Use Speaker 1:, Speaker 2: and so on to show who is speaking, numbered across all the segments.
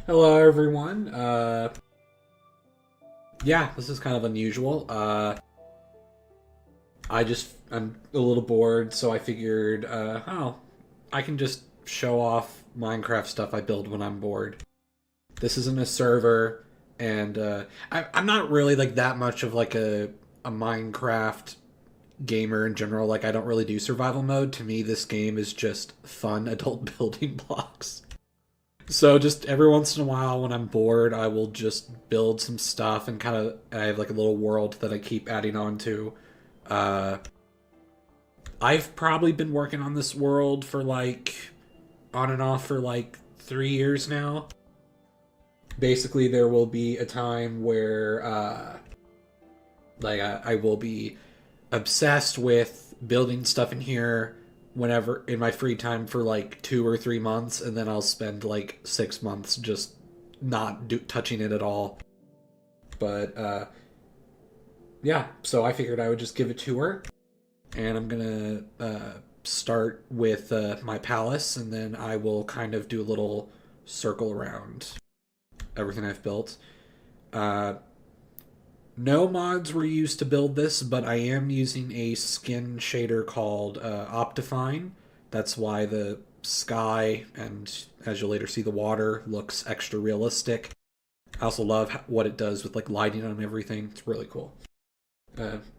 Speaker 1: Hello, everyone. Yeah, this is kind of unusual. I'm a little bored, so I figured, I can just show off Minecraft stuff I build when I'm bored. This isn't a server, and I'm not really like that much of like a Minecraft gamer in general. Like, I don't really do survival mode. To me, this game is just fun adult building blocks. So just every once in a while when I'm bored, I will just build some stuff and I have like a little world that I keep adding on to. Uh, I've probably been working on this world for like on and off for like 3 years now. Basically, there will be a time where I will be obsessed with building stuff in here whenever in my free time for like 2 or 3 months, and then I'll spend like 6 months just not touching it at all. But yeah, so I figured I would just give it to her, and I'm gonna start with my palace, and then I will kind of do a little circle around everything I've built. Uh, no mods were used to build this, but I am using a skin shader called Optifine. That's why the sky and, as you'll later see, the water looks extra realistic. I also love what it does with like lighting on everything. It's really cool.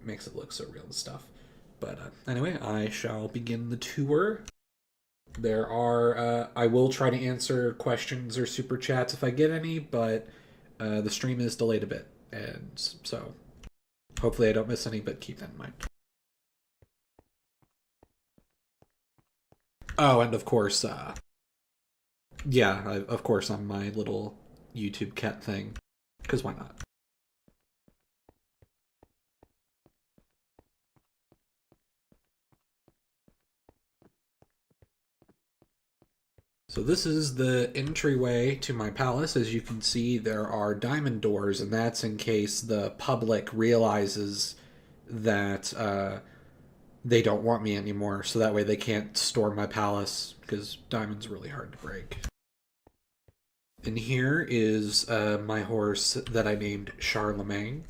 Speaker 1: Makes it look so real and stuff. But anyway, I shall begin the tour. I will try to answer questions or super chats if I get any, but the stream is delayed a bit. And so hopefully I don't miss any, but keep that in mind. Oh, and of course, yeah, of course, on my little YouTube cat thing. Because why not? So this is the entryway to my palace. As you can see, there are diamond doors, and that's in case the public realizes that they don't want me anymore, so that way they can't storm my palace, because diamond's really hard to break. And here is my horse that I named Charlemagne.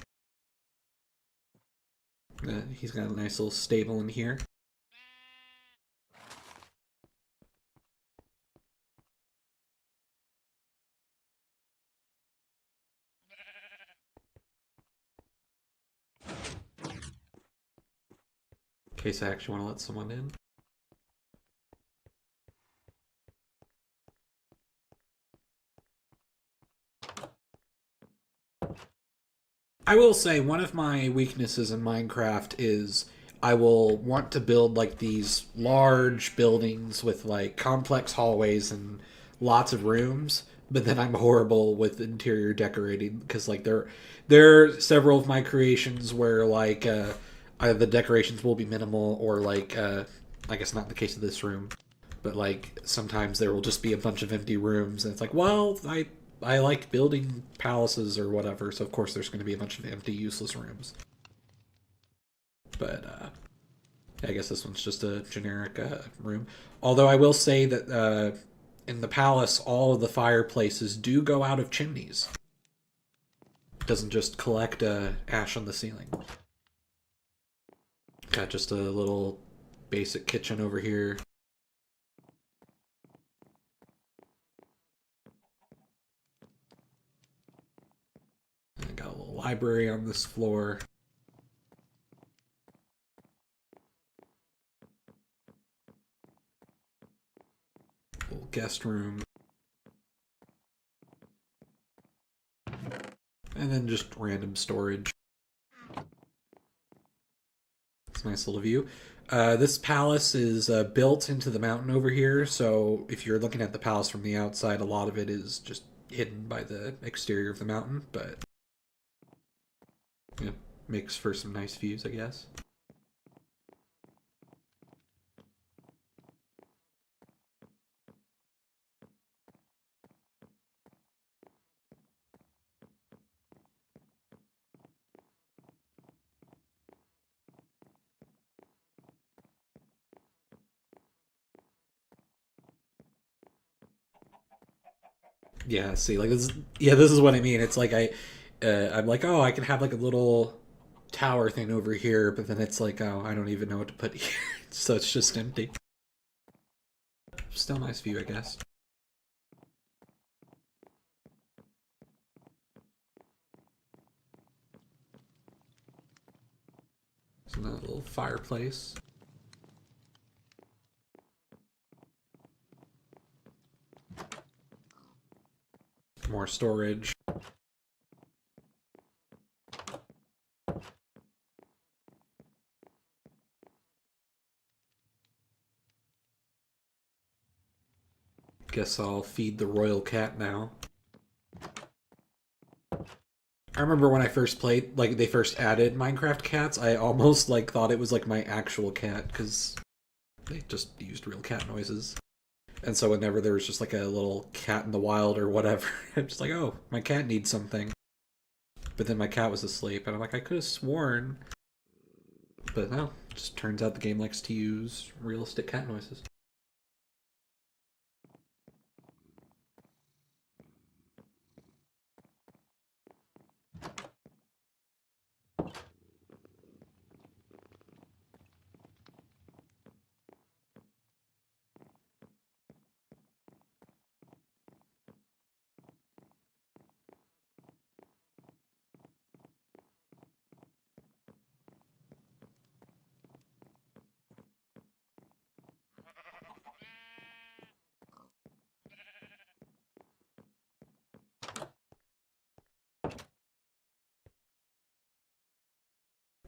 Speaker 1: He's got a nice little stable in here. In case I actually want to let someone in. I will say one of my weaknesses in Minecraft is I will want to build like these large buildings with like complex hallways and lots of rooms, but then I'm horrible with interior decorating because like there are several of my creations where like the decorations will be minimal or like I guess not in the case of this room, but like sometimes there will just be a bunch of empty rooms and it's like, well, I like building palaces or whatever, so of course there's going to be a bunch of empty, useless rooms. But I guess this one's just a generic room. Although I will say that in the palace, all of the fireplaces do go out of chimneys. It doesn't just collect ash on the ceiling. Got just a little basic kitchen over here. I got a little library on this floor. Little guest room. And then just random storage. It's a nice little view. This palace is built into the mountain over here, so if you're looking at the palace from the outside, a lot of it is just hidden by the exterior of the mountain, but yeah, makes for some nice views, I guess. Yeah, see, like this. Yeah, this is what I mean. It's like I'm like, oh, I can have like a little tower thing over here, but then it's like, oh, I don't even know what to put here, so it's just empty. Still nice view, I guess. It's a little fireplace. More storage. Guess I'll feed the royal cat now. I remember when I first played, like they first added Minecraft cats, I almost like thought it was like my actual cat because they just used real cat noises. And so whenever there was just like a little cat in the wild or whatever, I'm just like, oh, my cat needs something. But then my cat was asleep, and I'm like, I could have sworn. But no, just turns out the game likes to use realistic cat noises.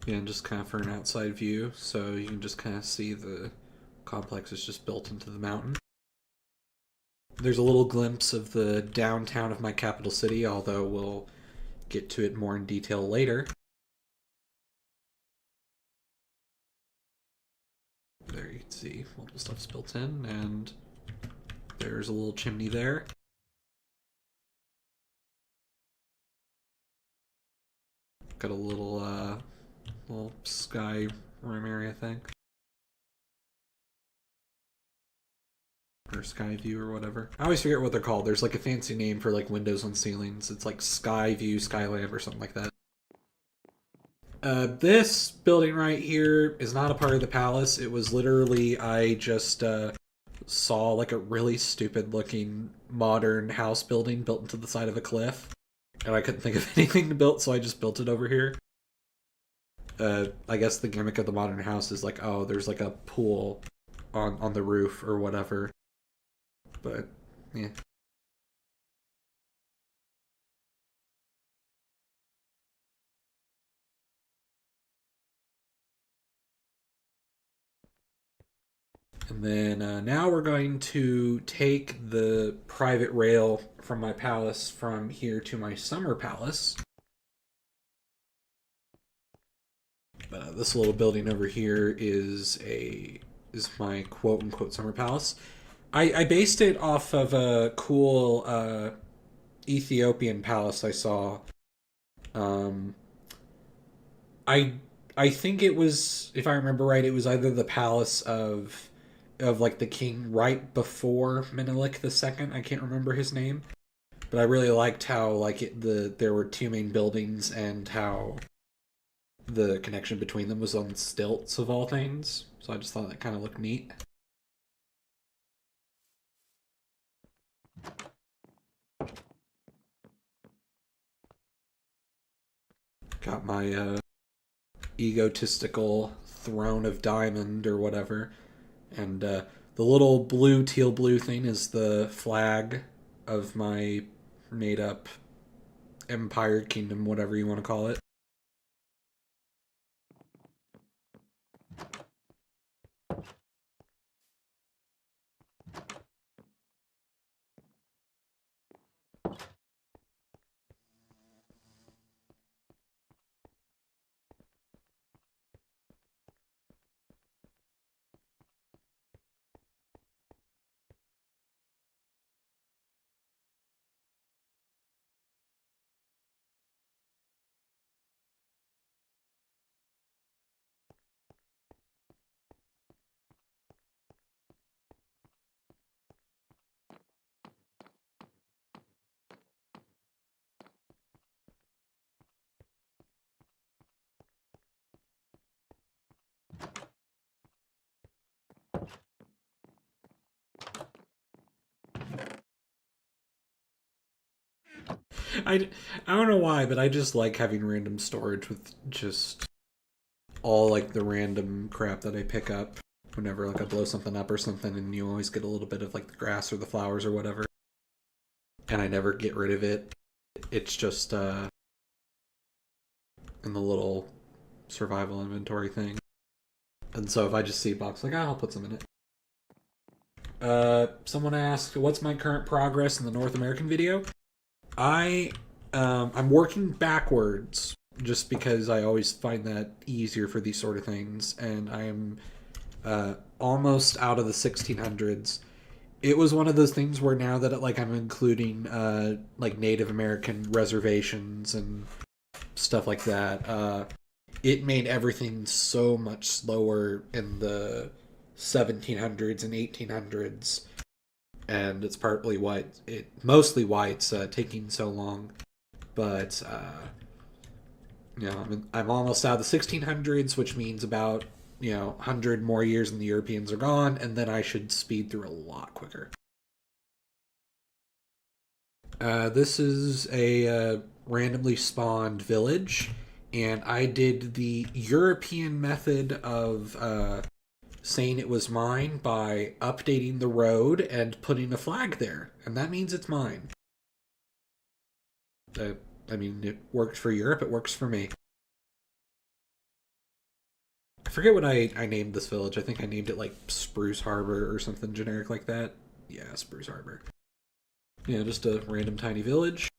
Speaker 1: Yeah, and just kind of for an outside view, so you can just kind of see the complex is just built into the mountain. There's a little glimpse of the downtown of my capital city, although we'll get to it more in detail later. There you can see all the stuff's built in, and there's a little chimney there. Got a little sky room area thing. Or sky view or whatever. I always forget what they're called. There's like a fancy name for like windows on ceilings. It's like sky view, skylamp, or something like that. This building right here is not a part of the palace. It was literally I just saw like a really stupid looking modern house building built into the side of a cliff, and I couldn't think of anything to build, so I just built it over here. I guess the gimmick of the modern house is like, oh, there's like a pool on the roof or whatever. But yeah. And then now we're going to take the private rail from my palace from here to my summer palace. This little building over here is my quote unquote summer palace. I based it off of a cool Ethiopian palace I saw. Um, I I think it was, if I remember right, it was either the palace of like the king right before Menelik II. I can't remember his name, but I really liked how like there were two main buildings and how the connection between them was on stilts of all things. So I just thought that kind of looked neat. Got my egotistical throne of diamond or whatever, and the little blue teal blue thing is the flag of my made up empire kingdom, whatever you want to call it. I, I don't know why, but I just like having random storage with just all like the random crap that I pick up whenever like I blow something up or something, and you always get a little bit of like the grass or the flowers or whatever, and I never get rid of it. It's just in the little survival inventory thing. And so if I just see a box, like, I'll put some in it. Someone asked, "What's my current progress in the North American video?" I I'm working backwards just because I always find that easier for these sort of things, and I am almost out of the 1600s. It was one of those things where now that like I'm including like Native American reservations and stuff like that, it made everything so much slower in the 1700s and 1800s, and it's partly why mostly why it's taking so long. But I'm almost out of the 1600s, which means about 100 more years and the Europeans are gone, and then I should speed through a lot quicker. This is a randomly spawned village, and I did the European method of saying it was mine by updating the road and putting a flag there, and that means it's mine. Uh, I mean, it worked for Europe, it works for me. I forget what I named this village. I think I named it like Spruce Harbor or something generic like that. Yeah, Spruce Harbor. Yeah, just a random tiny village.